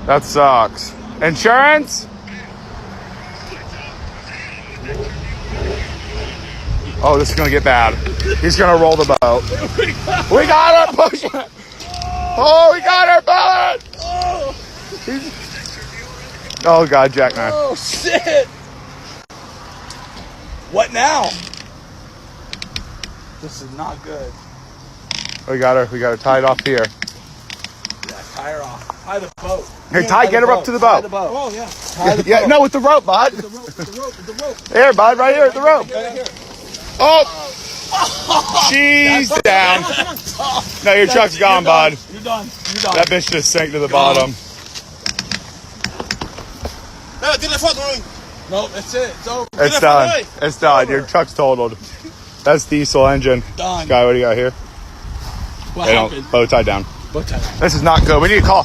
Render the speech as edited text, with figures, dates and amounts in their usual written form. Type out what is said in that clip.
That sucks. Insurance? Oh, this is gonna get bad. He's gonna roll the boat. We got her! Push it! Oh, we got her, bullet! Oh God, jackknife. Oh shit! What now? This is not good. We got her. We got her tied off here. Yeah, tie her off. Tie the boat. Hey, Ty, get her up to the boat. Tie the boat. Oh, yeah. Tie the Yeah, boat. no, with the rope, bud. The rope. Here, bud, right here at the rope. Right here. Oh, she's down. No, your truck's gone, bud. You're done. You're done. That bitch just sank to the bottom. Nope, that's it. It's over. It's done. It's done. Your truck's totaled. That's diesel engine. Done. Sky, what do you got here? What They don't. happened? Bow tied down. Bow tie. This is not good. We need to call